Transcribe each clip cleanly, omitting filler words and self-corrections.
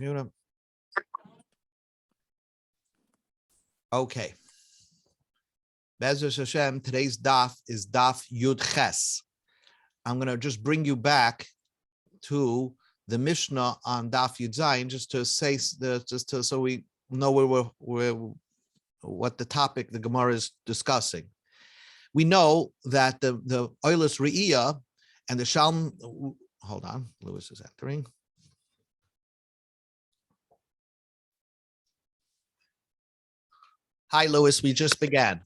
computer. Okay. Be'ezus Hashem, today's daf is Daf Yud Ches. I'm going to just bring you back to the Mishnah on Daf Yud Zayin, just to say, so we know what the topic the Gemara is discussing. We know that the Oilus Re'iyah and the Shalm. Hold on, Lewis is entering. Hi, Lewis. We just began.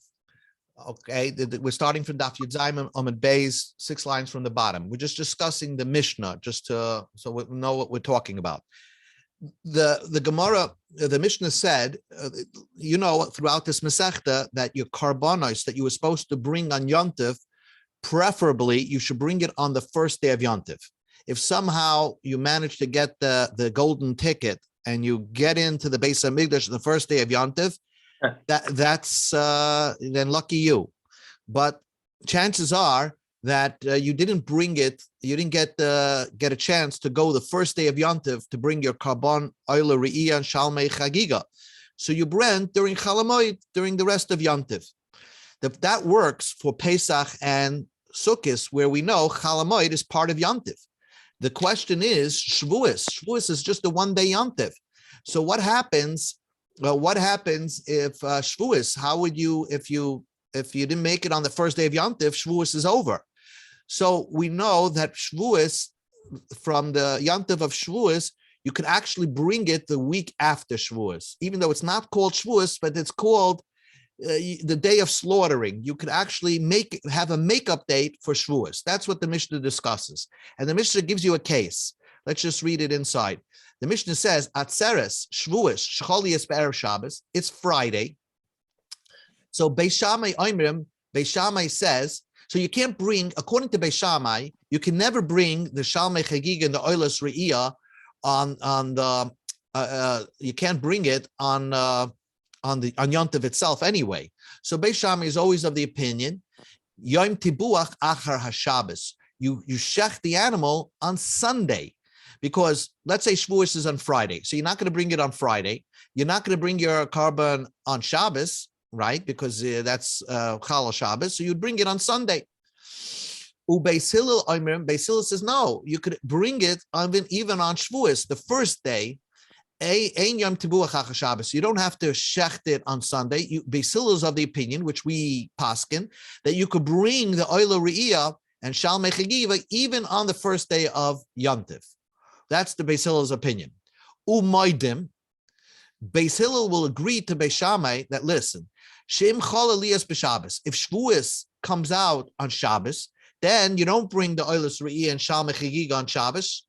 Okay, we're starting from Daf Yud Zayin Amud Beis, 6 lines from the bottom. We're just discussing the Mishnah, so we know what we're talking about. The Gemara, the Mishnah said, throughout this Masechta that your karbanos that you were supposed to bring on Yom Tov, preferably you should bring it on the first day of Yom Tov. If somehow you manage to get the golden ticket and you get into the Beis Hamikdash the first day of Yom Tov, that's then lucky you. But chances are that you didn't bring it, you didn't get a chance to go the first day of Yom Tov to bring your karbon, oila, re'iyah, and shalmei chagigah. So you brand during Chalamoid, during the rest of Yom Tov. That works for Pesach and Sukkot, where we know Chalamoid is part of Yom Tov. The question is Shavuos. Shavuos is just a one-day Yom Tov. So what happens? Well, what happens if Shavuos? How would you, if you didn't make it on the first day of Yom Tov, Shavuos is over. So we know that Shavuos, from the Yom Tov of Shavuos, you could actually bring it the week after Shavuos, even though it's not called Shavuos, but it's called the day of slaughtering. You could actually have a makeup date for Shavuos. That's what the Mishnah discusses, and the Mishnah gives you a case. Let's just read it inside. The Mishnah says, Atzeres, Shavuos, Shcholias Be'erev Shabbos, it's Friday. So Beis Shammai Oimrim, Beis Shammai says, so you can't bring, according to Beis Shammai, you can never bring the Shalmei Chagigah and the Oilus Re'iyah you can't bring it on Yom Tov itself anyway. So Beis Shammai is always of the opinion, Yom Tibuach Achar HaShabbos, you shech the animal on Sunday. Because let's say Shavuos is on Friday, so you're not going to bring it on Friday. You're not going to bring your carbon on Shabbos, right? Because that's Chal Shabbos, so you'd bring it on Sunday. Beis Hillel says no, you could bring it even on Shavuos, the first day. Ein Yom Tibuach Achar Shabbos. You don't have to shecht it on Sunday. Beis Hillel is of the opinion, which we paskin, that you could bring the oila re'iyah and shalmei chagigah even on the first day of Yom Tov. That's the Beis Hillel's opinion. Umaydim, Beis Hillel will agree to Beis Shammai that, listen, Shem Chol Eliyas b'Shabbos. If Shavuos comes out on Shabbos, then you don't bring the Oilus Re'iyah and Shalmei Chagigah on Shabbos.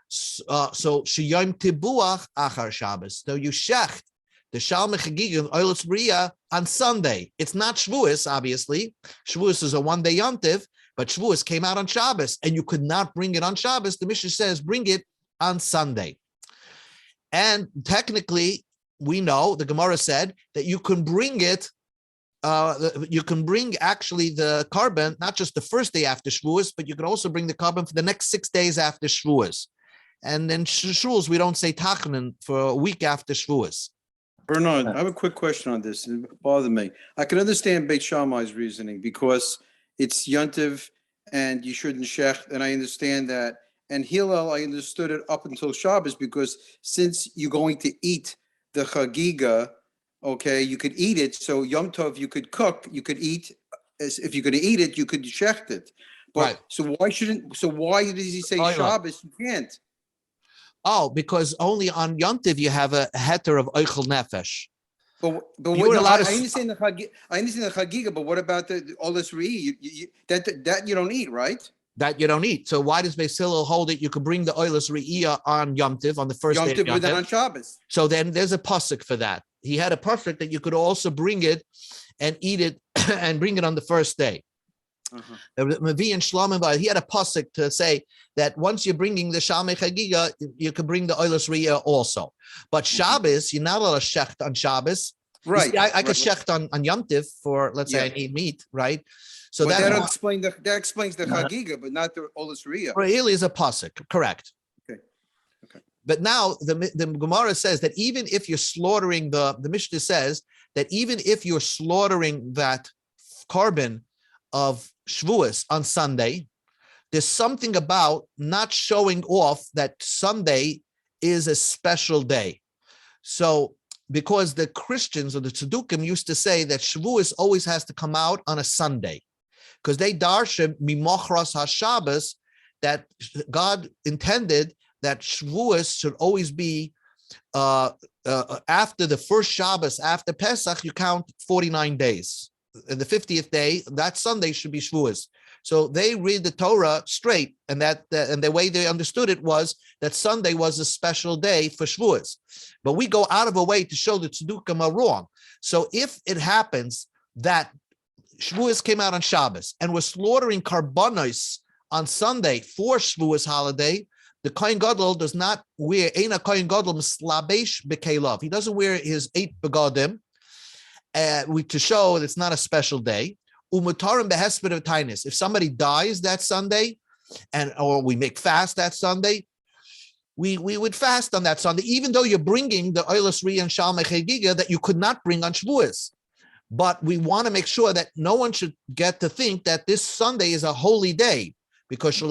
So Sheyom Tibuach Achar Shabbos. So you shecht the Shalmei Chagigah and Oilus Re'iyah on Sunday. It's not Shavuos, obviously. Shavuos is a one-day Yom Tov, but Shavuos came out on Shabbos, and you could not bring it on Shabbos. The Mishnah says bring it on Sunday. And technically, we know, the Gemara said, that you can bring it, you can bring actually the carbon, not just the first day after Shavuos, but you can also bring the carbon for the next 6 days after Shavuos. And then Shavuos, we don't say Tachnan for a week after Shavuos. Bernard, I have a quick question on this. It bothered me. I can understand Beit Shammai's reasoning because it's Yom Tov and you shouldn't shech, and I understand that. And Hillel, I understood it up until Shabbos because since you're going to eat the Chagigah, okay, you could eat it. So Yom Tov, you could cook, you could eat. If you're going to eat it, you could shecht it. But, right. So why does he say Shabbos? You can't. Oh, because only on Yom Tov you have a heter of Eichel Nefesh. But I understand the Chagigah, but what about the Oilus Re'iyah? That you don't eat, right? That you don't eat. So why does Beis Hillel hold it? You could bring the Oilus Re'iyah on Yom Tov, on the first day of Yom Tov. But then on Shabbos. So then there's a pasuk for that. He had a pasuk that you could also bring it and eat it and bring it on the first day. Mavi and Shlomo, he had a pasuk to say that once you're bringing the Shalmei Chagigah, you can bring the Oilus Re'iyah also. But Shabbos, you're not allowed to shecht on Shabbos. Right. See, I could shecht on Yom Tov for, let's say I need meat, right? So but that explains the Chagigah, but not the Oilus Re'iyah. Really is a pasuk, correct? Okay. But now the Gemara says that even if you're slaughtering the Mishnah says that even if you're slaughtering that carbon of Shavuos on Sunday, there's something about not showing off that Sunday is a special day. So because the Christians or the Tzedukim used to say that Shavuos always has to come out on a Sunday, because they darshan mimochras haShabbos, that God intended that Shavuos should always be after the first Shabbos, after Pesach, you count 49 days. And the 50th day, that Sunday should be Shavuos. So they read the Torah straight, and and the way they understood it was that Sunday was a special day for Shavuos. But we go out of a way to show the Tzedukim are wrong. So if it happens that Shavuos came out on Shabbos and we're slaughtering karbanos on Sunday for Shavuos holiday, the Kohen Gadol does not wear Eina Kohen Gadol mislabesh b'keilav. He doesn't wear his 8 begadim to show that it's not a special day. Umutarim behesped of tainis. If somebody dies that Sunday, or we make fast that Sunday, we would fast on that Sunday, even though you're bringing the oilus ri and shalmei chagigah that you could not bring on Shavuos. But we want to make sure that no one should get to think that this Sunday is a holy day, because so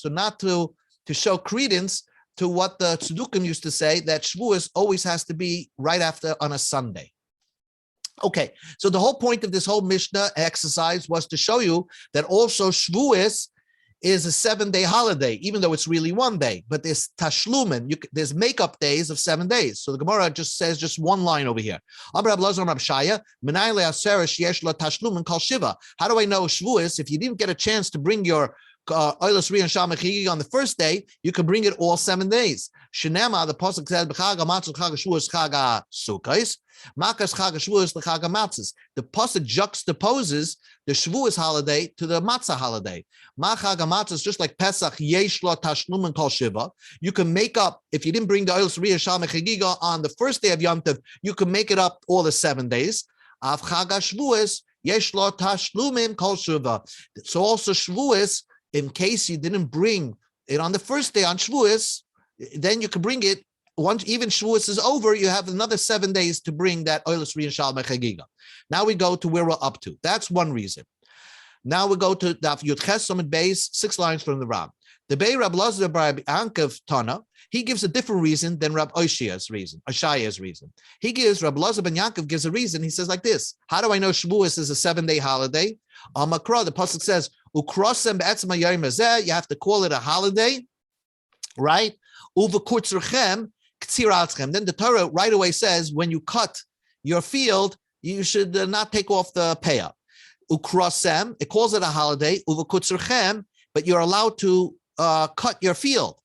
not to show credence to what the Tzedukim used to say, that Shavuos always has to be right after on a Sunday. Okay, so the whole point of this whole Mishnah exercise was to show you that also Shavuos is a 7-day holiday, even though it's really 1 day. But there's tashlumen, there's makeup days of 7 days. So the Gemara just says just one line over here. How do I know Shavuos? If you didn't get a chance to bring your oilus ri and shalmei chagigah on the first day, you can bring it all 7 days. Shenema, the pasuk said, "B'chag hamatzos chag Shavuos chag sukkos, makas chag Shavuos l'chag matzos." The pasuk juxtaposes the Shavuos holiday to the matzah holiday. Ma chag matzos, just like Pesach, yesh lo tashlumen kol shiva. You can make up, if you didn't bring the oilus ri and shalmei chagigah on the first day of Yom Tov, you can make it up all the 7 days. Av chag Shavuos yesh lo tashlumim kol shiva. So also Shavuos, in case you didn't bring it on the first day on Shavuos, then you can bring it once even Shavuos is over. You have another 7 days to bring that oilus ri and shalmei chagigah. Now we go to where we're up to. That's one reason. Now we go to Daf Yud Ches Amud Beis, 6 lines from the Ram. The Bei Rab Lazar Bar Yankov Tana, he gives a different reason than Rab Oshia's reason. He gives, Rab Lazar ben Yankov gives a reason. He says like this: how do I know Shavuos is a 7-day holiday? Makra, the pasuk says, "Ukrosem be'etzma yom hazeh." You have to call it a holiday, right? Uvakutzrechem k'tziratzchem. Then the Torah right away says, when you cut your field, you should not take off the payah. Ukrosem, it calls it a holiday. Uvakutzrechem, but you're allowed to cut your field.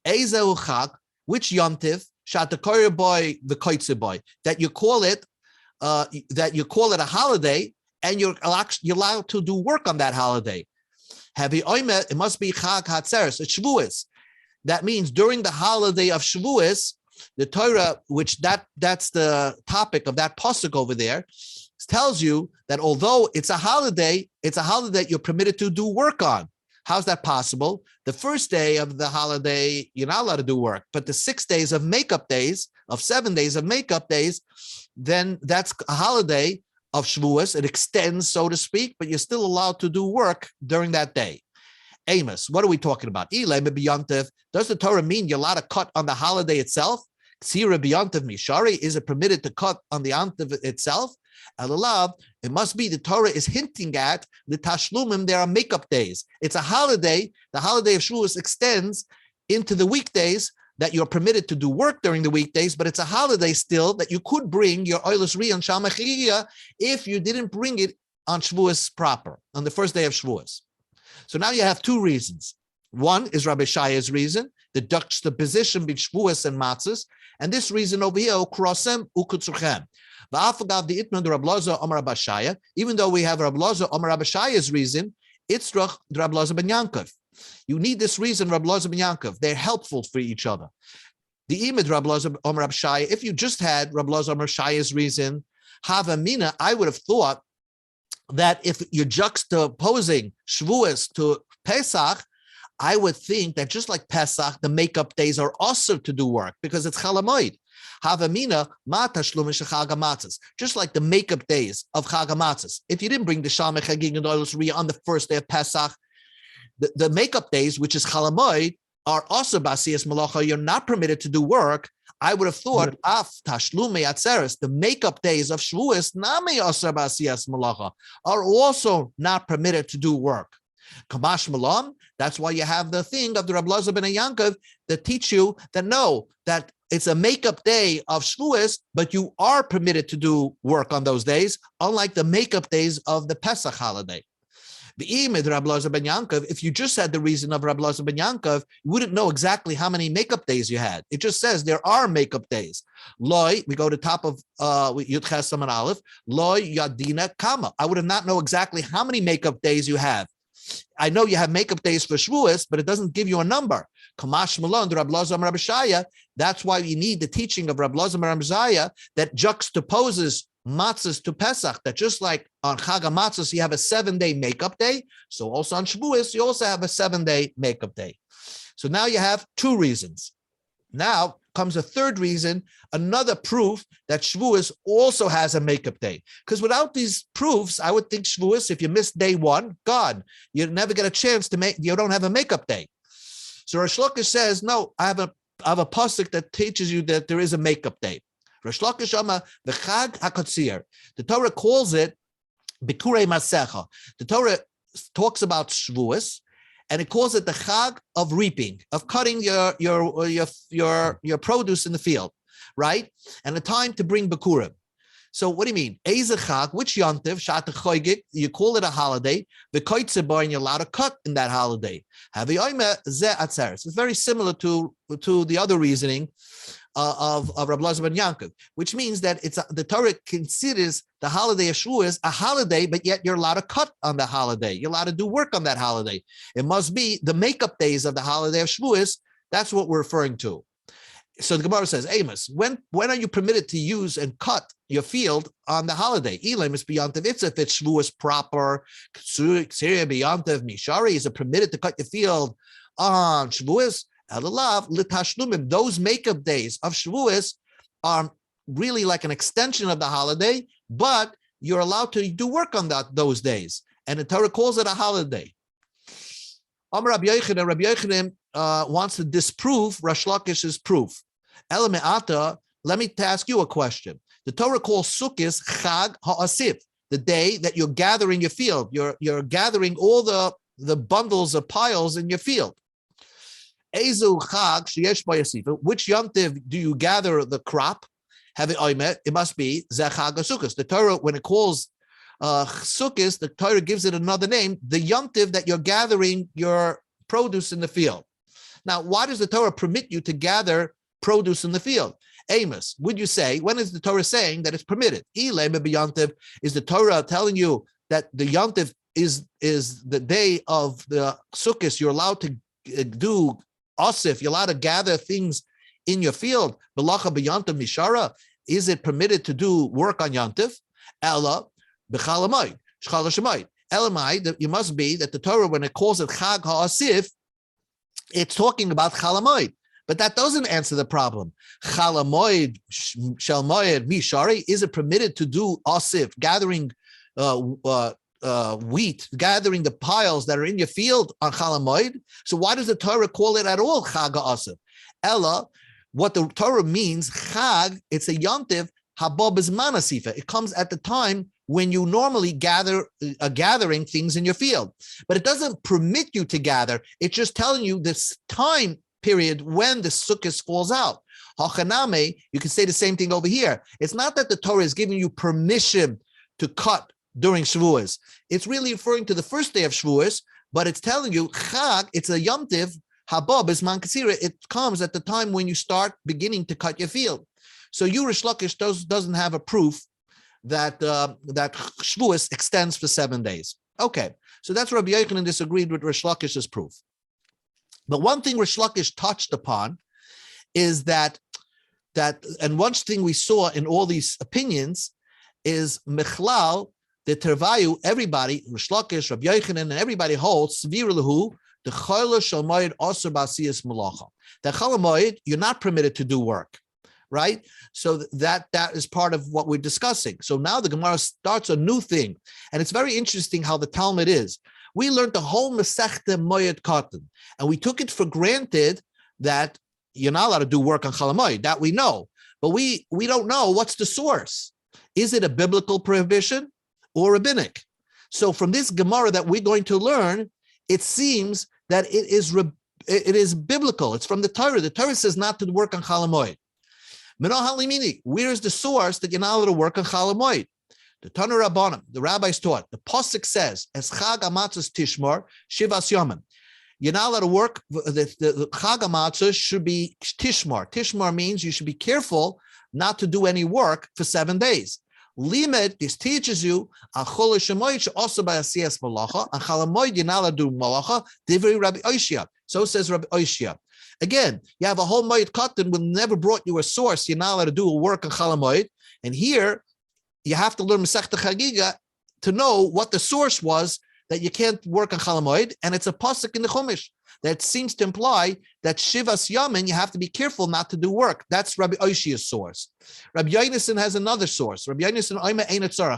Ezeu chag, which yomtiv shatakoyer boy the koitze boy, that you call it a holiday, and you're allowed to do work on that holiday. It must be chag hatzeres, it's Shavuos. That means during the holiday of Shavuos, the Torah, which that's the topic of that pasuk over there, tells you that although it's a holiday you're permitted to do work on. How's that possible? The first day of the holiday, you're not allowed to do work, but the 6 days of makeup days, of 7 days of makeup days, then that's a holiday of Shavuos. It extends, so to speak, but you're still allowed to do work during that day. Amos, what are we talking about? Does the Torah mean you're allowed to cut on the holiday itself? Is it permitted to cut on the Yontiv itself? It must be the Torah is hinting at the Tashlumim. There are makeup days. It's a holiday. The holiday of Shavuos extends into the weekdays that you're permitted to do work during the weekdays, but it's a holiday still that you could bring your oilus ri and shalmei chagigah if you didn't bring it on Shavuos proper, on the first day of Shavuos. So now you have 2 reasons. One is Rabbi Shaya's reason, the juxtaposition between Shavuos and matzos, and this reason over here, krosem ukutzuchem. Even though we have Rabbi Lazar Amar Rabbi Shaya's reason, it's Rabbi Lazar ben Yankov. You need this reason, Rabbi Lazar ben Yankov. They're helpful for each other. The imid Rabbi Lazar Amar Rabbi Shaya, if you just had Rabbi Lazar Amar Shaya's reason, Havamina, I would have thought that if you're juxtaposing Shavuos to Pesach, I would think that just like Pesach, the makeup days are also to do work because it's Chol Hamoed. Havamina ma tashlum shechag hamatzos. Just like the makeup days of Chag HaMatzos. If you didn't bring the Shalmei Chagigah Daf on the first day of Pesach, the makeup days, which is Chol Hamoed, are also basiyas malacha. You're not permitted to do work. I would have thought af tashlumei atzeres, the makeup days of Shavuos, nami also basiyas malacha, are also not permitted to do work. Kamash malam. That's why you have the thing of the Rab Elazar ben Yankov that teach you that no, that it's a makeup day of Shavuos, but you are permitted to do work on those days, unlike the makeup days of the Pesach holiday. If you just had the reason of Rab Elazar ben Yankov, you wouldn't know exactly how many makeup days you had. It just says there are makeup days. Loi, we go to top of Yud Ches Samar Aleph. Loi Yadina Kama. I would have not know exactly how many makeup days you have. I know you have makeup days for Shavuos, but it doesn't give you a number. Kamash Malon, Rab Elazar ben Shaya. That's why you need the teaching of Rab Elazar ben Shaya that juxtaposes matzahs to Pesach, that just like on Chag HaMatzos you have a 7-day makeup day, so also on Shavuos you also have a 7-day makeup day. So now you have two reasons. Now comes a third reason, another proof that Shavuos also has a makeup day. Because without these proofs, I would think Shavuos, if you miss day one, God, you never get a chance to make, you don't have a makeup day. So Rish Lakish says, no, I have a pasuk that teaches you that there is a makeup day. Rish Lakish Amar the Chag HaKotzir. The Torah calls it Bikurei Masecha. The Torah talks about Shavuos, and it calls it the Chag of reaping, of cutting your produce in the field, right? And a time to bring Bikurim. So what do you mean? Eze Chag, which Yontiv, Shat HaChoigik, you call it a holiday, the Koitzebar, and you're allowed to cut in that holiday. It's very similar to the other reasoning of Rab Elazar ben Yankov, which means that the Torah considers the holiday of Shavuos a holiday, but yet you're allowed to cut on the holiday. You're allowed to do work on that holiday. It must be the makeup days of the holiday of Shavuos. That's what we're referring to. So the Gemara says, Amos, when are you permitted to use and cut your field on the holiday? Elam is beyond if it's Shavuos proper. Syria beyond Mishari, is it permitted to cut your field on Shavuos? Those makeup days of Shavuos are really like an extension of the holiday, but you're allowed to do work on those days. And the Torah calls it a holiday. Rabbi Yochanan wants to disprove Rish Lakish's proof. Let me ask you a question. The Torah calls Sukkot Chag HaAsif, the day that you're gathering your field. You're gathering all the bundles of piles in your field. Ezu Chag sheyesh b'yasifa. Which yontiv do you gather the crop? It must be Zechag HaSukkos. The Torah, when it calls Sukkos, the Torah gives it another name, the yontiv that you're gathering your produce in the field. Now, why does the Torah permit you to gather produce in the field? Amos, would you say, when is the Torah saying that it's permitted? Is the Torah telling you that the yontiv is the day of the Sukkos, you're allowed to do Asif, you're allowed to gather things in your field? Belacha b'yantiv mishara, is it permitted to do work on yantiv? Ella b'chal hamoed, shchal hashemoed. Elamai, that you must be that the Torah, when it calls it Chag HaAsif, it's talking about Chol Hamoed. But that doesn't answer the problem. Chol Hamoed, Shel Moed, Mishari, is it permitted to do Asif, gathering wheat, gathering the piles that are in your field on Chol Hamoed? So why does the Torah call it at all Chag HaAsif? Ella, what the Torah means, Chag, it's a yontiv, Habab is manasifa. It comes at the time when you normally gathering things in your field. But it doesn't permit you to gather. It's just telling you this time period when the sukkah falls out. Hachaname, you can say the same thing over here. It's not that the Torah is giving you permission to cut during Shavuos. It's really referring to the first day of Shavuos, but it's telling you, Chag, it's a yomtiv, Habab is man kasira. It comes at the time when you start beginning to cut your field. So you, Rish Lakish, doesn't have a proof that Shavuos extends for 7 days. Okay, so that's Rabbi Yochanan disagreed with Rish Lakish's proof. But one thing Rish Lakish touched upon is that and one thing we saw in all these opinions is Michlal, the Tervayu, everybody, Rish Lakish, Rabbi Yochanan, and everybody holds Svir Lahu, The Chayla Shel Moed Asur B'asiyas Malacha. That Chol Moed, you're not permitted to do work, right? So that is part of what we're discussing. So now the Gemara starts a new thing, and it's very interesting how the Talmud is. We learned the whole Masechta Moed Katan, and we took it for granted that you're not allowed to do work on Chol Moed. That we know, but we don't know what's the source. Is it a biblical prohibition or rabbinic? So from this Gemara that we're going to learn, it seems that it is biblical. It's from the Torah. The Torah says not to work on Chol Moed. Where is the source that you're not allowed to work on Chol Moed? The Tanu Rabbanim, the rabbis taught, the Pasuk says, "Es Chag HaMatzos Tishmor Shivas Yomim." You're not allowed to work. The Chag HaMatzos should be Tishmor. Tishmor means you should be careful not to do any work for 7 days. Limed, this teaches you, Achol Shemoid also by Asiyas Malacha, and Chol Moed you're not allowed to do Malacha. Divrei Rabbi Oshia. So says Rabbi Oshia. Again, you have a whole Moed Katan will never brought you a source. You're not allowed to do a work on Chol Moed, and here you have to learn Masechta Chagigah to know what the source was that you can't work on Chol Moed, and it's a pasuk in the Chumash that seems to imply that Shivas Yamin you have to be careful not to do work. That's Rabbi Oshia's source. Rabbi Yonason has another source. Rabbi Yonason,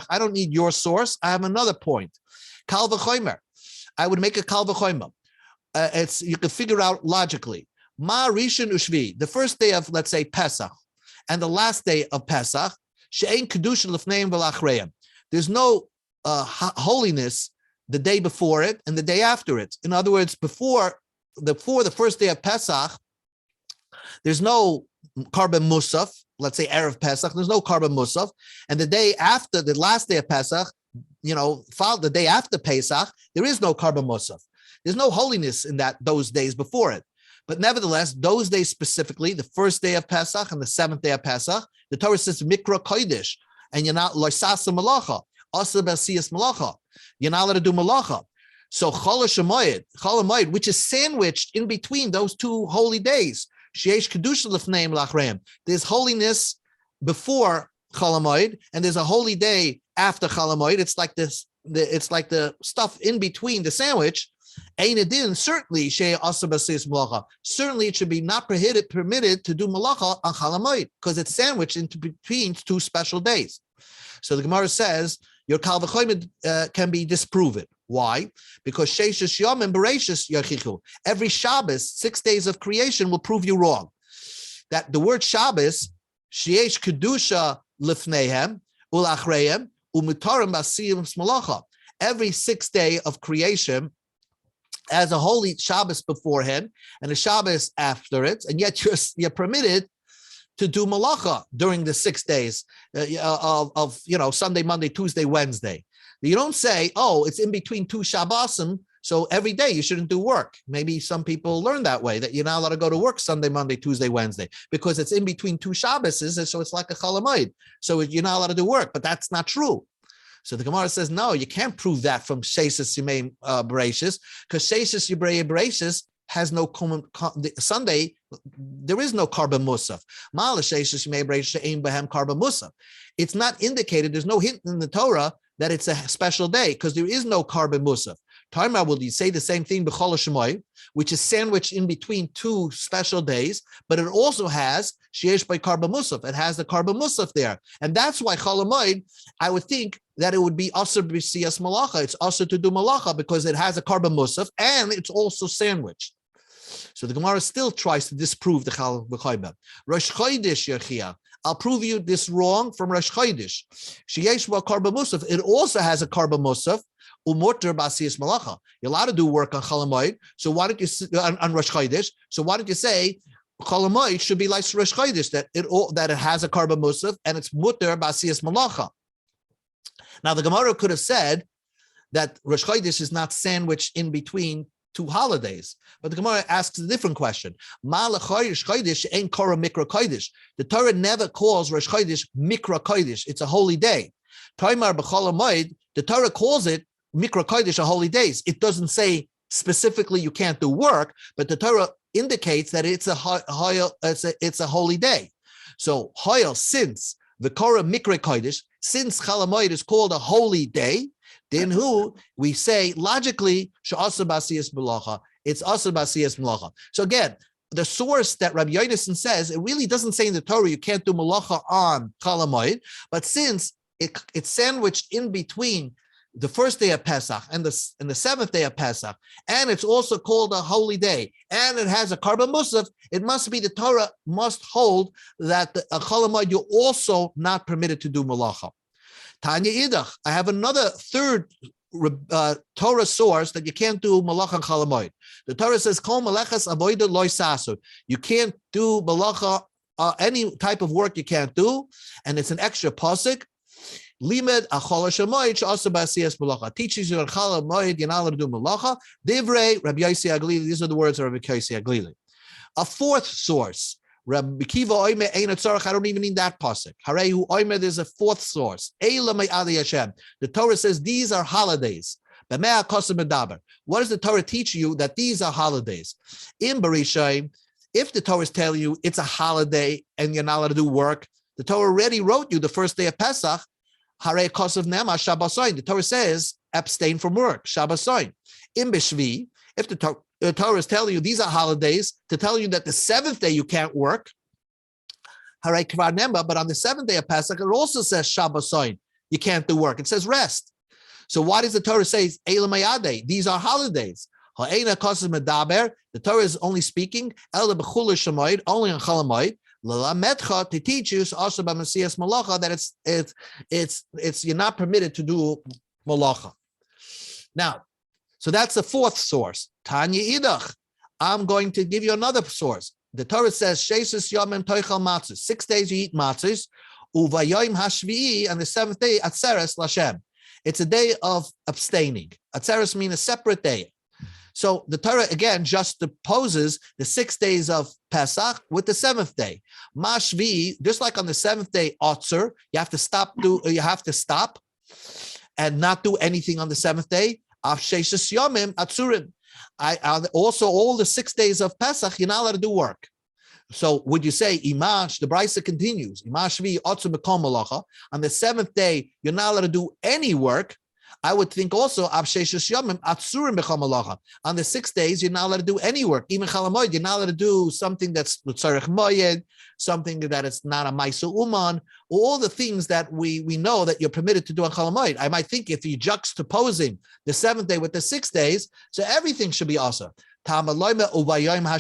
I don't need your source. I have another point. Kal v'chomer. I would make a kal v'chomer. You can figure out logically. Ma Rishon Ushvi, the first day of, let's say, Pesach, and the last day of Pesach, she'ein kedusha l'fneim v'lachreim. There's no holiness the day before it and the day after it. In other words, before the first day of Pesach, there's no carbon musaf. Let's say Erev Pesach, there's no carbon musaf, and the day after, the last day of Pesach, the day after Pesach, there is no carbon musaf. There's no holiness in those days before it. But nevertheless, those days specifically, the first day of Pesach and the seventh day of Pesach, the Torah says Mikra Kodesh, and you're not loisasa malacha, asa b'asiyas malacha. You're not allowed to do malacha. So Chol Moed, which is sandwiched in between those two holy days, sheyesh kedusha l'fneim lachreim. There's holiness before Chol Moed, and there's a holy day after Chol Moed. It's like this. It's like the stuff in between the sandwich. Certainly, certainly it should be not permitted to do malacha on Chol Moed because it's sandwiched into between two special days. So the Gemara says your kal v'chomer can be disproven. Why? Because sheishes yom and bereishis yachichu. Every Shabbos, 6 days of creation will prove you wrong. That the word Shabbos, sheyesh kedusha lifneihem ulachreihem umutarim basiyim smalacha. Every 6th day of creation as a holy Shabbos beforehand and a Shabbos after it, and yet you're permitted to do malacha during the 6 days of Sunday, Monday, Tuesday, Wednesday. You don't say, oh, it's in between two Shabbosim, so every day you shouldn't do work. Maybe some people learn that way, that you're not allowed to go to work Sunday, Monday, Tuesday, Wednesday, because it's in between two Shabboses, and so it's like a Chol Moed. So you're not allowed to do work, but that's not true. So the Gemara says, no, you can't prove that from Sheishes Yimei Bereishis, because Sheishes Yimei Bereishis has no Sunday. There is no carbon musaf. It's not indicated. There's no hint in the Torah that it's a special day because there is no carbon musaf. Tarma, will you say the same thing b'chol shemoy, which is sandwiched in between two special days, but it also has sheyesh by carbon musaf. It has the carbon musaf there, and that's why Chol Moed, I would think that it would be also b'siyas malacha. It's also to do malacha because it has a carbon musaf and it's also sandwiched. So the Gemara still tries to disprove the Chal v'chayba. Rosh Chodesh Yechia. I'll prove you this wrong from Rosh Chodesh. Sheyesh ba carbon musaf. It also has a carbon musaf. Umoter b'asiyas malacha. You're allowed to do work on Chol Moed. So why don't you on Rosh Chodesh? So why don't you say Chol Moed should be like Rosh Chodesh, that it has a carbon musaf and it's muter b'asiyas malacha. Now the Gemara could have said that Rosh Chodesh is not sandwiched in between two holidays, but the Gemara asks a different question. The Torah never calls Rosh Chodesh Mikra Kodesh. It's a holy day. The Torah calls it Mikra Kodesh, a holy days. It doesn't say specifically you can't do work, but the Torah indicates that it's a holy day. So Hoyel, since the Korah Mikra Kodesh, since Chol Moed is called a holy day, then we say logically, it's also Basiyas Malacha. So again, the source that Rabbi Yonason says, it really doesn't say in the Torah you can't do Malacha on Chol HaMoed, but since it's sandwiched in between the first day of Pesach and the seventh day of Pesach, and it's also called a holy day, and it has a Karban Musaf, it must be the Torah must hold that a Chol HaMoed you're also not permitted to do Malacha. Tanya Idach, I have another third Torah source that you can't do Malacha and Chol HaMoed. The Torah says, Kol Malachas Avodah Lo Sasu. You can't do Malacha, any type of work you can't do, and it's an extra pasuk. Limed achol shamoid also basiyas malacha teaches you on Chol HaMoed you're not allowed to do malacha. Divrei Rabbi Yossi Aglili. These are the words of Rabbi Yossi Aglili. A fourth source, Rabbi Kiva Oimer Ein Tzarach. I don't even need that pasuk. Harehu Oimer. There's a fourth source. Eila Me'ali Hashem. The Torah says these are holidays. B'mea Kosim Medaber. What does the Torah teach you that these are holidays? In Bereshit, if the Torah is telling you it's a holiday and you're not allowed to do work, the Torah already wrote you the first day of Pesach. Harei Kosav Nema Shabbasoin. The Torah says abstain from work. Shabbasoin. In Bishvi, if the Torah is telling you these are holidays to tell you that the seventh day you can't work. Harei Kvar Nema, but on the seventh day of Pesach it also says Shabbasoin. You can't do work. It says rest. So why does the Torah say Elamayade? These are holidays. Ha'ena Kosav Medaber. The Torah is only speaking Ela B'chul Shemoid, only on Chol HaMoed. To teach you also by Messias Malacha that it's you're not permitted to do Malacha. Now, so that's the fourth source. Tanya Idach. I'm going to give you another source. The Torah says Sheisus Yomim Toichal Matzos. 6 days you eat matzos. Uvayom Hashvi'i, and the seventh day Atzeres Lashem. It's a day of abstaining. Atzeres means a separate day. So the Torah again just opposes the 6 days of Pesach with the seventh day. Mashvi, just like on the seventh day, Otzer, you have to stop and not do anything on the seventh day. Avsheshus Yomim Atzurim. Also, all the 6 days of Pesach, you're not allowed to do work. So would you say Imash? The Brisa continues. Imashvi Otzer Mekom Malacha. On the seventh day, you're not allowed to do any work. I would think also on the 6 days you're not allowed to do any work. Even Chol HaMoed, you're not allowed to do something that's tzarech moyed, something that is not a ma'aser uman, all the things that we know that you're permitted to do on Chol HaMoed. I might think if you're juxtaposing the seventh day with the 6 days, so everything should be also. The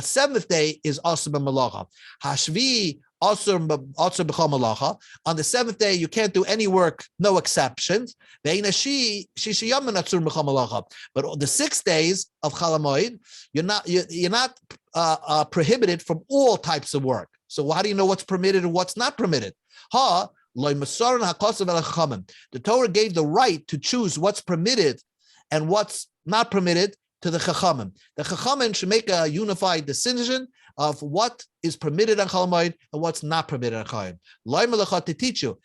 seventh day is also b'malacha. Hashvi also b'chol malacha. On the seventh day, you can't do any work, no exceptions. But the 6 days of Chol HaMoed, you're not prohibited from all types of work. So how do you know what's permitted and what's not permitted? The Torah gave the right to choose what's permitted and what's not permitted to the Chachamim. The Chachamim should make a unified decision of what is permitted on Chol HaMoed and what's not permitted on Chol HaMoed. To teach you,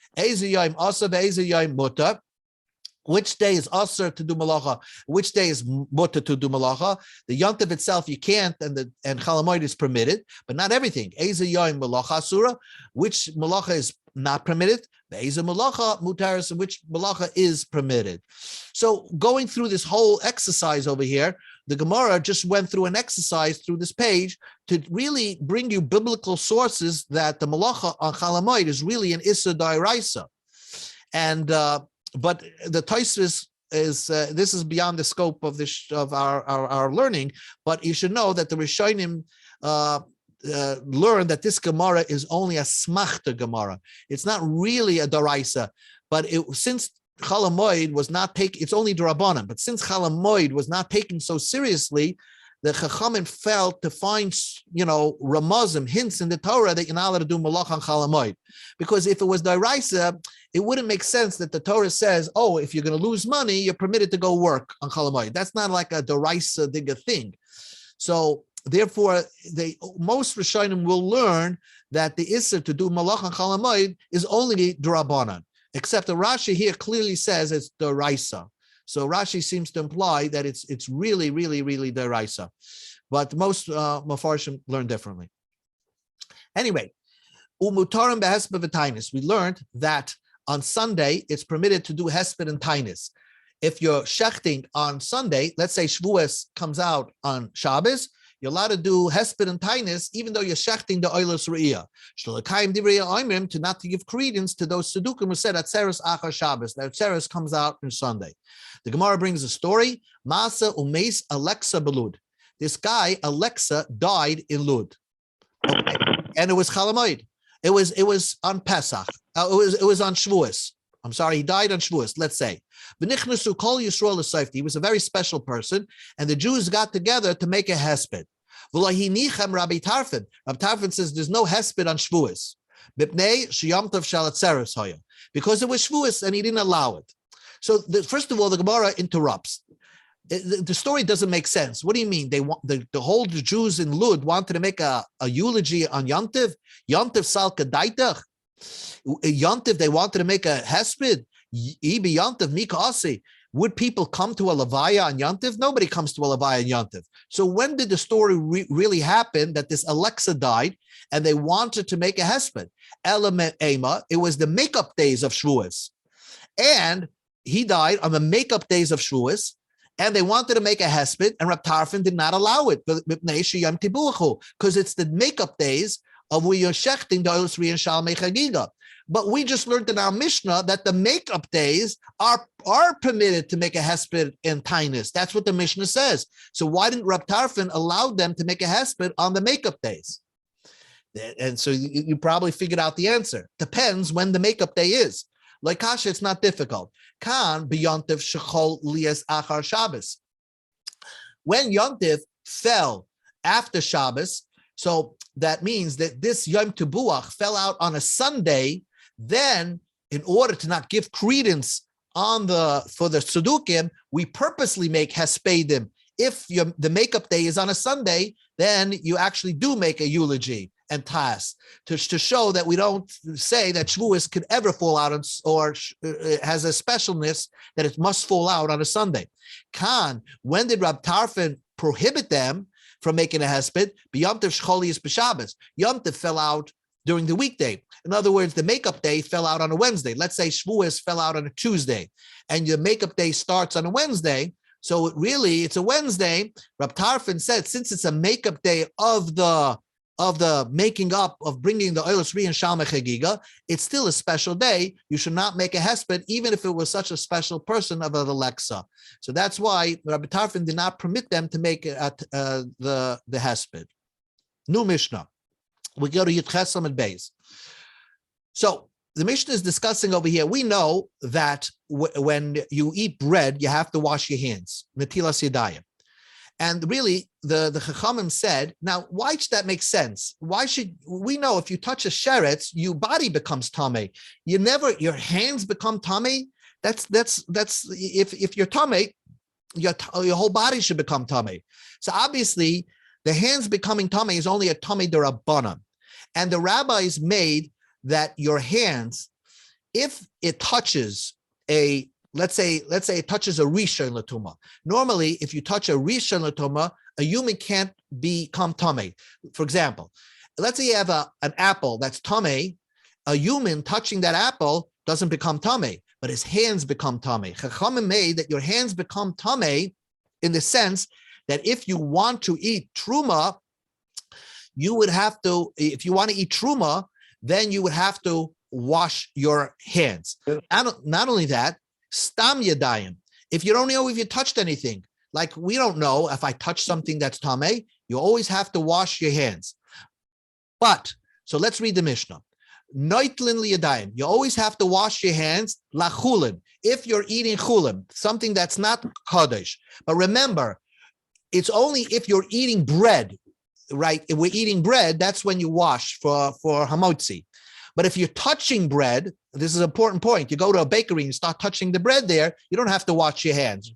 which day is asur to do malacha, which day is mutter to do malacha. The yontiv itself you can't, and Chol HaMoed is permitted, but not everything. Malacha asura, which malacha is not permitted, malacha mutaris, and which malacha is permitted. So going through this whole exercise over here, the Gemara just went through an exercise through this page to really bring you biblical sources that the malacha on Chol HaMoed is really an issa d'oraisa. And but the Tosfos is this is beyond the scope of this of our learning. But you should know that the Rishonim learn that this Gemara is only a smachta Gemara. It's not really a d'oraisa, but since Chol HaMoed was not taken, it's only d'Rabbanan, but since Chol HaMoed was not taken so seriously, the Chachamim felt to find, ramazim, hints in the Torah that you're not allowed to do malach on Chol HaMoed. Because if it was d'oraisa, it wouldn't make sense that the Torah says, oh, if you're going to lose money, you're permitted to go work on Chol HaMoed. That's not like a d'oraisa thing. So therefore, most Rishonim will learn that the Isser to do malach on Chol HaMoed is only d'Rabbanan. Except the Rashi here clearly says it's d'oraisa. So Rashi seems to imply that it's really, really, really d'oraisa. But most Mefarshim learn differently. Anyway, umutarim behesped v'tainis. We learned that on Sunday it's permitted to do hesped and tainis. if you're shechting on Sunday, let's say Shavuos comes out on Shabbos, you're allowed to do hesped and tainus, even though you're shechting the oilus re'iyah. Shlokayim divrei oimrim, to not to give credence to those sedukim who said atzeres achar Shabbos. That atzeres comes out on Sunday. The Gemara brings a story. Masa umeis Alexa belud. This guy Alexa died in Lud, okay. And it was Chalamoid. It was on Pesach. It was on Shavuos. I'm sorry, he died on Shavuos, let's say. V'nichnasu kol Yisrael l'sayfti. He was a very special person, and the Jews got together to make a hesped. V'lahi nichem Rabbi Tarfon. Rabbi Tarfon says there's no hesped on Shavuos. B'pnei sheyom tov shel atzeres hoya. Because it was Shavuos and he didn't allow it. So first of all, the Gemara interrupts. The story doesn't make sense. What do you mean? They want the whole Jews in Lud wanted to make a eulogy on Yontiv? Yontiv salka daitach? Yontiv, they wanted to make a hesped. Ibi Yontiv mikasi. Would people come to a levaya on Yontiv? Nobody comes to a levaya on Yontiv. So when did the story really happen that this Alexa died and they wanted to make a hesped? Element Ema, it was the makeup days of Shavuos. And he died on the makeup days of Shavuos, and they wanted to make a hesped, and Rab Tarfon did not allow it because it's the makeup days of where you're shechting the oilus re'iyah and Shalmei Chagigah. But we just learned in our Mishnah that the makeup days are permitted to make a hesped and tainus. That's what the Mishnah says. So why didn't Rab Tarfon allow them to make a hesped on the makeup days? And so you probably figured out the answer. Depends when the makeup day is. Like Kasha, it's not difficult. Kan b'yontiv shechol lias achar Shabbos. When Yontiv fell after Shabbos, so that means that this Yom Tebuach fell out on a Sunday. Then, in order to not give credence for the Sudukim, we purposely make Hespedim. If the makeup day is on a Sunday, then you actually do make a eulogy and tas to show that we don't say that Shavuos could ever fall out or has a specialness that it must fall out on a Sunday. Khan, when did Rab Tarfon prohibit them from making a hesped? B'yom tov shcholius b'Shabbos. Yom tov fell out during the weekday. In other words, the makeup day fell out on a Wednesday. Let's say Shavuos fell out on a Tuesday, and your makeup day starts on a Wednesday. So it's a Wednesday. Rab Tarfon said, since it's a makeup day of the making up of bringing the oilus re'iyah and Shalmei Chagigah, it's still a special day. You should not make a hesped, even if it was such a special person of an Alexa. So that's why Rabbi Tarfon did not permit them to make the hesped. New Mishnah. We go to Yitches Amud Beis. So the Mishnah is discussing over here. We know that when you eat bread, you have to wash your hands. Netilas yadayim. And really, the Chachamim said, now, why should that make sense? Why should we know if you touch a sheretz, your body becomes tamei? Your hands become tamei. That's if you're tamei, your whole body should become tamei. So obviously, the hands becoming tamei is only a tamei d'Rabbanan. And the rabbis made that your hands, if it touches let's say it touches a rishon l'tuma. Normally, if you touch a rishon l'tuma, a human can't become tamei. For example, let's say you have an apple that's tamei. A human touching that apple doesn't become tamei, but his hands become tamei. Chachamim made that your hands become tamei in the sense that if you want to eat truma, you would have to. If you want to eat truma, then you would have to wash your hands. Not only that. Stam yadayim. If you don't know if you touched anything, like we don't know if I touch something that's tamei, you always have to wash your hands. But, so let's read the Mishnah. Noitlin liyadayim. You always have to wash your hands lachulin. If you're eating chulin, something that's not kodesh. But remember, it's only if you're eating bread, right? If we're eating bread, that's when you wash for hamotzi. But if you're touching bread, this is an important point. You go to a bakery and you start touching the bread there, you don't have to wash your hands.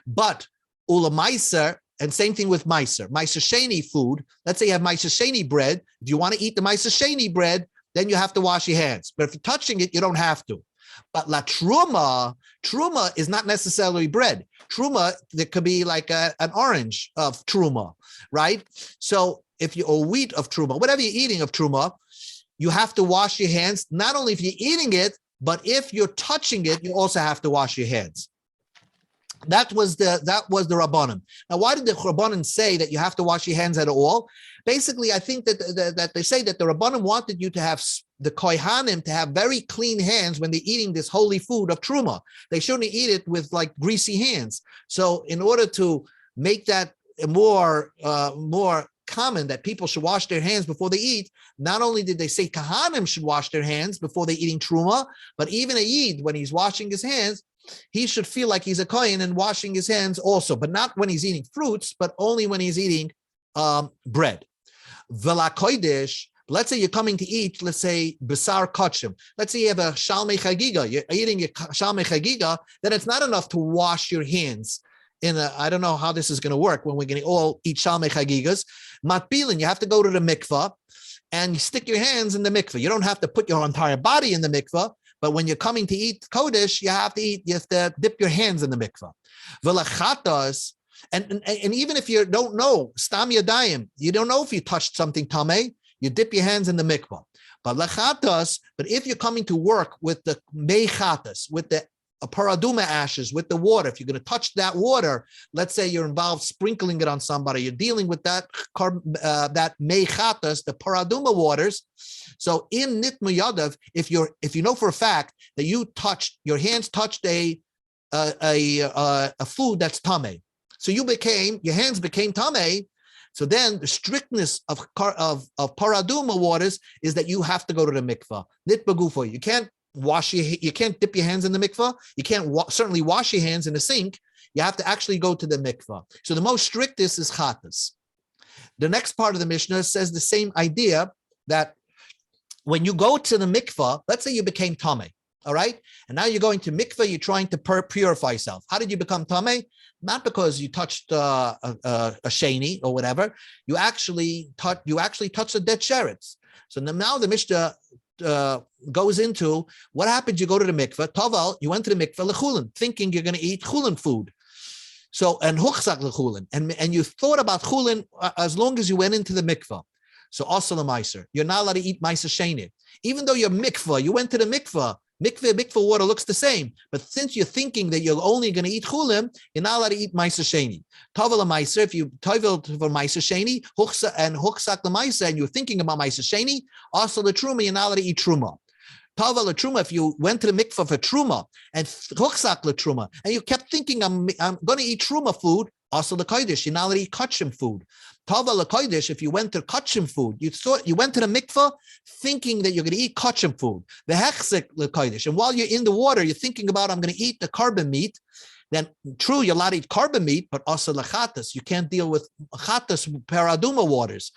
But ula meiser, and same thing with meiser. Meiser sheni food. Let's say you have meiser sheni bread. If you want to eat the meiser sheni bread, then you have to wash your hands. But if you're touching it, you don't have to. But la truma is not necessarily bread. Truma, there could be like an orange of truma, right? So if or wheat of truma, whatever you're eating of truma, you have to wash your hands, not only if you're eating it, but if you're touching it, you also have to wash your hands. That was the Rabbanim. Now, why did the Rabbanim say that you have to wash your hands at all? Basically, I think that they say that the Rabbanim wanted you to have the Kohanim to have very clean hands when they're eating this holy food of Truma. They shouldn't eat it with like greasy hands. So in order to make that more common that people should wash their hands before they eat, not only did they say Kohanim should wash their hands before they're eating Truma, but even a Yid, when he's washing his hands, he should feel like he's a Kohen and washing his hands also, but not when he's eating fruits, but only when he's eating bread. V'la kodesh, let's say you're coming to eat, let's say, Besar Kachim. Let's say you have a Shalmei Chagigah, you're eating your Shalmei Chagigah, then it's not enough to wash your hands. I don't know how this is going to work when we're going to all eat Shalmei Chagigahs. Matbilin, you have to go to the mikvah and you stick your hands in the mikvah. You don't have to put your entire body in the mikvah, but when you're coming to eat Kodesh, you have to dip your hands in the mikvah. V'lachatas, and even if you don't know, Stam Yadayim, you don't know if you touched something tameh, you dip your hands in the mikvah. But if you're coming to work with the meichatas, with the paraduma ashes, with the water, if you're going to touch that water, let's say you're involved sprinkling it on somebody, you're dealing with that meichatas, the paraduma waters. So in nitmu yadav, if you know for a fact that your hands touched a food that's tameh, so your hands became tameh. So then the strictness of paraduma waters is that you have to go to the mikvah. Nitbagufo, you can't dip your hands in the mikvah. You can't certainly wash your hands in the sink. You have to actually go to the mikvah. So the most strictest is chatas. The next part of the Mishnah says the same idea, that when you go to the mikvah, let's say you became tameh, all right? And now you're going to mikvah, you're trying to purify yourself. How did you become tameh? Not because you touched a sheni or whatever. You actually touched a dead sheretz. So now the Mishnah goes into what happens. You go to the mikveh, Taval, you went to the mikveh lechulin, thinking you're going to eat chulin food. So, and huchzak lechulin, and you thought about chulin as long as you went into the mikveh. So also the meiser, you're not allowed to eat meiser sheni, even though you're mikveh. You went to the mikveh. Mikveh water looks the same, but since you're thinking that you're only going to eat chulin, you're not allowed to eat meiser sheni. Tavel meiser, if you tavel for meiser sheni, huchzak the meiser, and you're thinking about meiser sheni, also the truma, you're not allowed to eat truma. Tavel truma, if you went to the mikveh for truma and huchzak the truma, and you kept thinking I'm going to eat truma food, also the kodesh, you're not allowed to eat kachim food. Tavel kodesh, if you went to kachim food, you went to the mikveh thinking that you're going to eat kachim food. The hechzik kodesh, and while you're in the water, you're thinking about I'm going to eat the carbon meat. Then true, you're allowed to eat carbon meat, but also lachatas. You can't deal with chatas paraduma waters.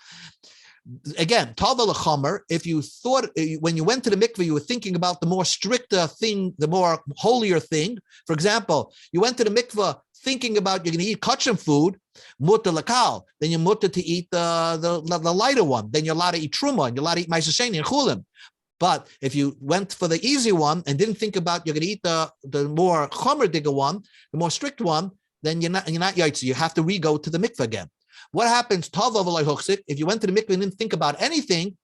Again, tavel chamer. If you thought when you went to the mikveh, you were thinking about the more stricter thing, the more holier thing. For example, you went to the mikveh thinking about you're going to eat kachim food, mutter lakal. Then you're mutter to eat the lighter one. Then you're allowed to eat truma, and you're allowed to eat meiser sheni and chulim. But if you went for the easy one and didn't think about you're going to eat the more chomer digger one, the more strict one, then you're not yaitzi. You have to re-go to the mikveh again. What happens? If you went to the mikveh and didn't think about anything,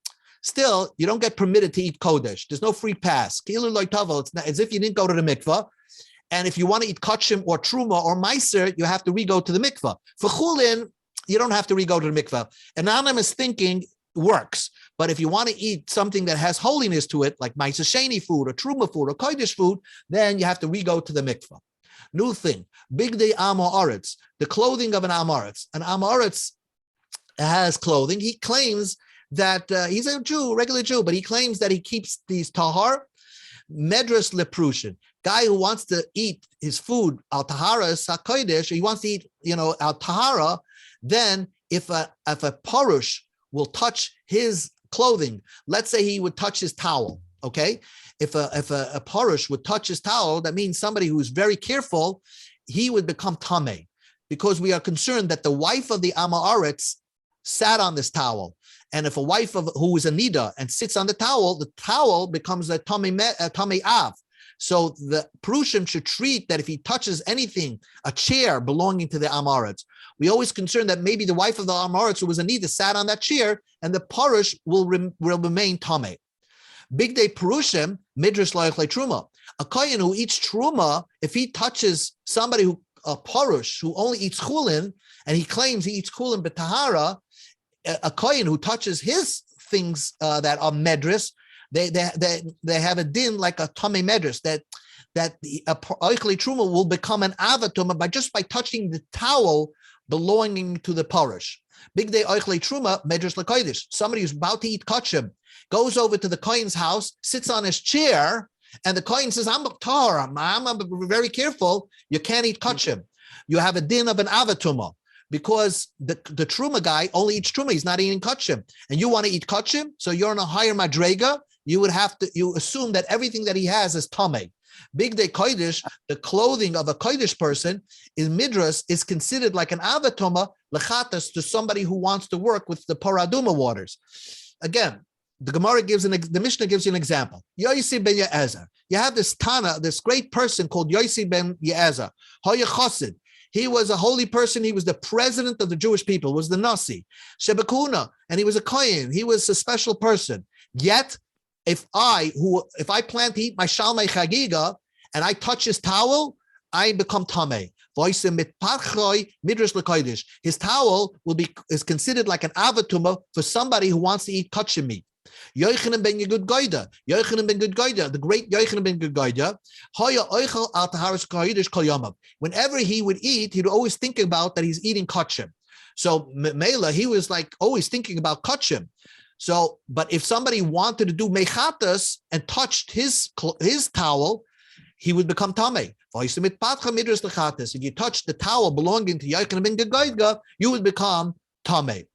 still you don't get permitted to eat kodesh. There's no free pass. It's not as if you didn't go to the mikveh. And if you want to eat kachim or truma or meiser, you have to re-go to the mikveh. For chulin, you don't have to re-go to the mikveh. Anonymous thinking works. But if you want to eat something that has holiness to it, like meiser sheni food or truma food or kodesh food, then you have to re-go to the mikveh. New thing, big day amoritz, the clothing of an amoritz. An amoritz has clothing. He claims that he's a Jew, regular Jew, but he claims that he keeps these tahar, medras leprushin. Guy who wants to eat his food al tahara sakodesh, he wants to eat, al tahara. Then if a parush will touch his clothing, let's say he would touch his towel. Okay, if a parush would touch his towel, that means somebody who's very careful, he would become tameh, because we are concerned that the wife of the Amaretz sat on this towel. And if a wife who is a nida and sits on the towel becomes a tamei av. So the Perushim should treat that if he touches anything, a chair belonging to the Amaretz, we always concerned that maybe the wife of the Amaretz who was a nida sat on that chair, and the parush will remain tamei. Big day Perushim, midrash loyach truma. A kohen who eats truma, if he touches somebody who a parush who only eats chulin, and he claims he eats chulin b'tahara, a kohen who touches his things that are medris, they have a din like a tamei medris, that the oichli truma will become an avatuma by touching the towel belonging to the parush. Big day oichli truma medris lekodesh. Somebody who's about to eat kachim goes over to the kohen's house, sits on his chair, and the kohen says, "I'm tahara. I'm very careful. You can't eat kachim. You have a din of an avatuma." Because the truma guy only eats truma, he's not eating kachim, and you want to eat kachim, so you're in a higher madrega. You assume that everything that he has is tamei. Big day kodesh, the clothing of a kodesh person in midras is considered like an avatoma lechatas to somebody who wants to work with the paraduma waters. Again, the Mishnah gives you an example. Yosi ben Ye'ezer. You have this Tana, this great person called Yosi ben Ye'ezer. Hoya Chosid. He was a holy person. He was the president of the Jewish people, was the Nasi. Shebekuna, and he was a Kohen. He was a special person. Yet, if I plan to eat my Shalmei Chagigah and I touch his towel, I become Tameh. His towel is considered like an avatuma for somebody who wants to eat kachim meat. Yochanan ben Yegud Goida, the great Yochanan ben Yegud Goida, whenever he would eat, he'd always think about that he's eating kachim. So Mela, he was like always thinking about kachim. So, but if somebody wanted to do mechatas and touched his towel, he would become tamei. If you touch the towel belonging to Yochanan ben Goida, you would become tamei.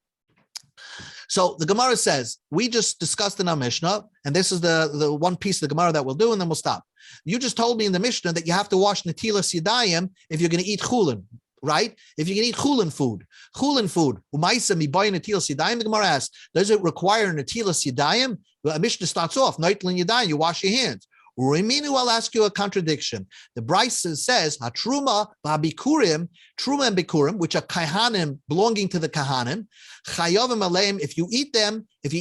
So the Gemara says, we just discussed in our Mishnah, and this is the one piece of the Gemara that we'll do, and then we'll stop. You just told me in the Mishnah that you have to wash netilas yadayim if you're going to eat chulin, right? If you can eat chulin food, umaisa miboy netilas yadayim, the Gemara asks, does it require netilas yadayim? The Mishnah starts off, noitlin yadayim, you wash your hands. Uriminu, I'll ask you a contradiction. The Brisa says, Hatruma ba'bikurim, truma and bikurim, which are kahanim belonging to the kahanim, chayovim aleim. If you eat them, if a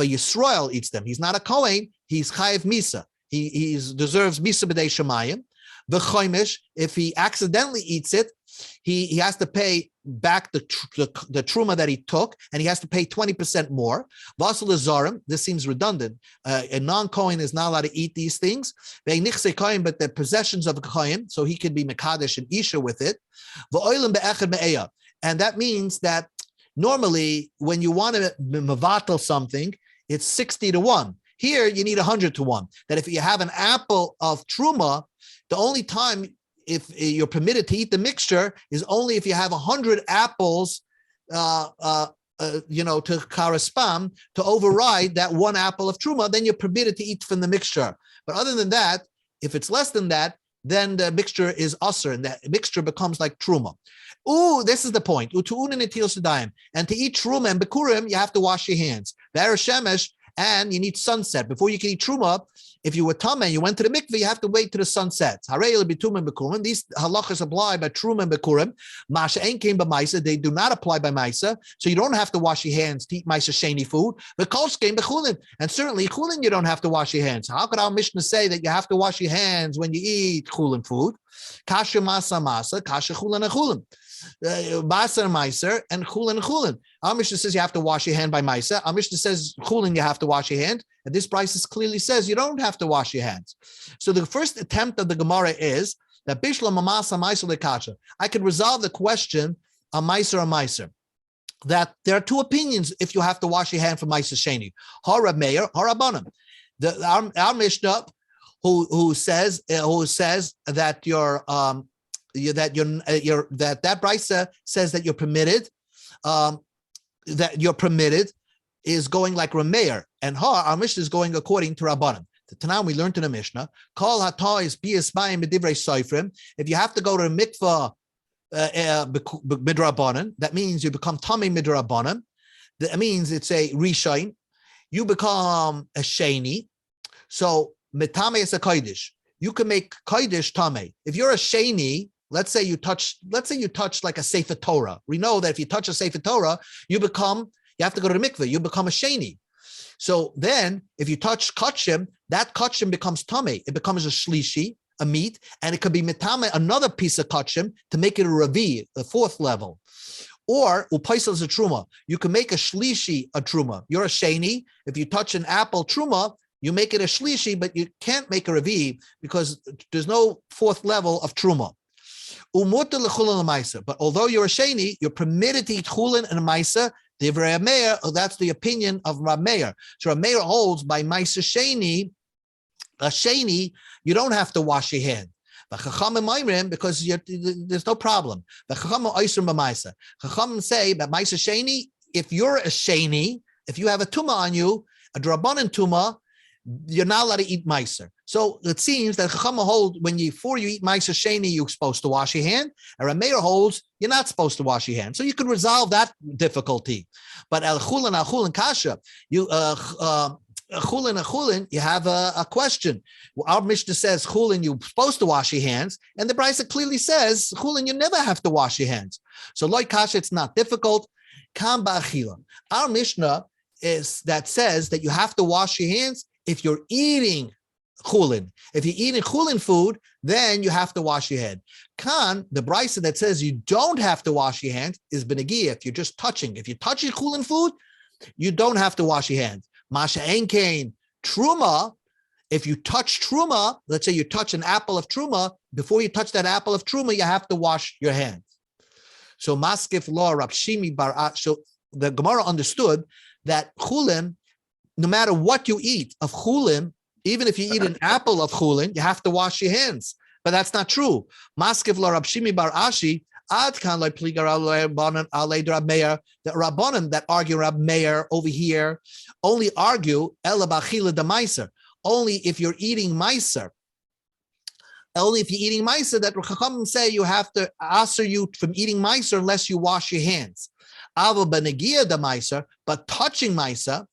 Yisrael eats them, he's not a Kohen, he's chayev misa. He deserves misa b'dei shemayim. The choimish, if he accidentally eats it, he has to pay back the truma that he took, and he has to pay 20% more. Vasal azarim, this seems redundant. A non-Kohen is not allowed to eat these things. But the possessions of a Kohen, so he could be mekadesh and isha with it. And that means that normally when you want to mevatel something, it's 60-1. Here you need 100-1. That if you have an apple of truma, the only time if you're permitted to eat the mixture is only if you have 100 apples, to correspond, to override that one apple of truma, then you're permitted to eat from the mixture. But other than that, if it's less than that, then the mixture is usher, and that mixture becomes like truma. Ooh, this is the point. And to eat truma and bikurim, you have to wash your hands. Shemesh, and you need sunset. Before you can eat truma, if you were tameh and you went to the mikveh, you have to wait to the sunset. These halachas apply by truma and bikurim. Masha ain't came by maisa. They do not apply by maisa. So you don't have to wash your hands to eat maisa sheni food. But kos came by chulin. And certainly chulin, you don't have to wash your hands. How could our Mishnah say that you have to wash your hands when you eat chulin food? Kasha masa, kasha chulin and chulin. Masa and meiser, and chulin and chulin. Our Mishnah says you have to wash your hand by meiser. Our Mishnah says chulin, you have to wash your hand. And this Brisa clearly says you don't have to wash your hands. So the first attempt of the Gemara is that bishla mamasa meiser lekasha. I could resolve the question on meiser or meiser. That there are two opinions if you have to wash your hand for meiser sheni. Hara meir, hara banim. Our Mishnah who says that that Brisa says that you're permitted, is going like Rameir, and our Mishnah is going according to Rabbanim. The Tanam we learned in the Mishnah, Kol hata is biasmayim b'divrei soifrim. If you have to go to a mikvah midrabanan, that means you become tamei midrabanan. That means it's a rishain. You become a sheni. So mitame is a kodesh. You can make kodesh tamei. If you're a sheni, let's say you touch like a Sefer Torah. We know that if you touch a Sefer Torah, you have to go to the mikveh. You become a sheni. So then, if you touch kachim, that kachim becomes tamei. It becomes a shlishi. a meat, and it could be mitame another piece of kachim to make it a ravi, the fourth level. Or upaisel is a truma. You can make a shlishi a truma. You're a sheni. If you touch an apple truma, you make it a shlishi, but you can't make a ravi because there's no fourth level of truma. But although you're a sheni, you're permitted to eat chulin and maisa. That's the opinion of Rab Meir. So Rab Meir holds by maisa sheni, a sheni, you don't have to wash your hand. Because there's no problem. Chachamim say that maisa sheni, if you're a sheni, if you have a tumah on you, a drabanan tumah, you're not allowed to eat meiser. So it seems that Chachama hold before you eat meiser sheni, you're supposed to wash your hand. And Rameir holds you're not supposed to wash your hand. So you could resolve that difficulty. But al chulin kasha, you chulin, you have a question. Our Mishnah says chulin, you're supposed to wash your hands, and the Brisa clearly says chulin, you never have to wash your hands. So loy kasha, it's not difficult. Kam ba'achila. Our Mishnah says that you have to wash your hands if you're eating chulin. If you're eating chulin food, then you have to wash your hand. Kan, the brisa that says you don't have to wash your hands is benegiyah. If you're just touching. If you're touching chulin food, you don't have to wash your hands. Masha ein kain truma. If you touch truma, let's say you touch an apple of truma, before you touch that apple of truma, you have to wash your hands. So maskif law Rab Shimi bar. So the Gemara understood that chulin, no matter what you eat of chulin, even if you eat an apple of chulin, you have to wash your hands. But that's not true. Maskiv la Rab Shimi bar Ashi, ad kan lo pligar Rabbanan alei Rab Meir. The Rabbanan that argue Rab Meir over here only argue ela b'achila de meiser. Only if you're eating meiser. Only if you're eating meiser that Chachamim say you have to answer you from eating meiser unless you wash your hands. Ava benegia de meiser, but touching meiser,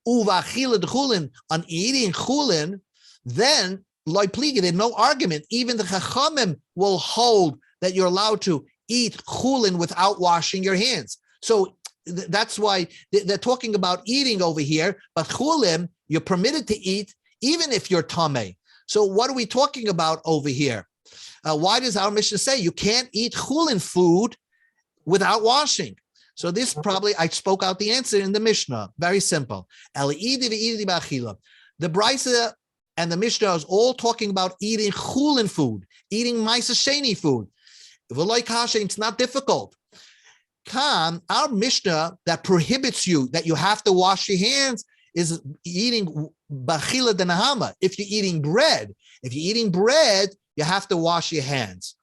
uvachila de chulin, on eating chulin, then loy pliga, there's no argument. Even the Chachamim will hold that you're allowed to eat chulin without washing your hands. So that's why they're talking about eating over here, but chulin, you're permitted to eat even if you're tameh. So what are we talking about over here? Why does our Mishnah say you can't eat chulin food without washing? So this probably, I spoke out the answer in the Mishnah. Very simple. The Brisa and the Mishnah is all talking about eating chulin food, eating ma'aser sheni food. It's not difficult. Our Mishnah that prohibits you, that you have to wash your hands, is eating bachila de nahama. If you're eating bread, you have to wash your hands.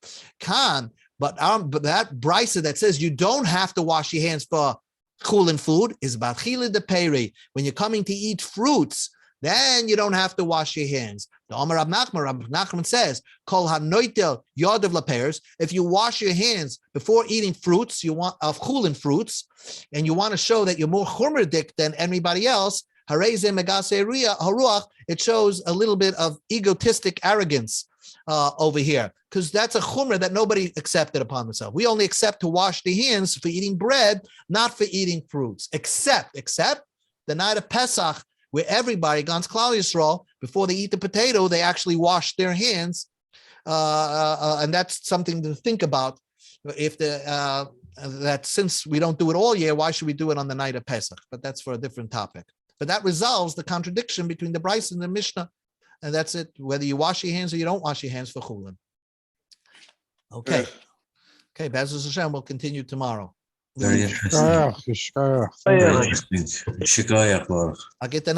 But that brisa that says you don't have to wash your hands for chulin food is bachila de peri. When you're coming to eat fruits, then you don't have to wash your hands. The Omar Rab Nachman says, Kol hanoitel yodav laperes. If you wash your hands before eating fruits, you want of chulin fruits, and you want to show that you're more chumradik than anybody else, it shows a little bit of egotistic arrogance over here, because that's a chumrah that nobody accepted upon themselves. We only accept to wash the hands for eating bread, not for eating fruits, except the night of Pesach, where everybody, Gans Klal Yisrael, before they eat the potato, they actually wash their hands, and that's something to think about. If that since we don't do it all year, why should we do it on the night of Pesach? But that's for a different topic. But that resolves the contradiction between the Brisa and the Mishnah, and that's it. Whether you wash your hands or you don't wash your hands for chulin. Okay, Be'ezus Hashem, we'll continue tomorrow. Very interesting. Very interesting. Shikayach, Lord. I get the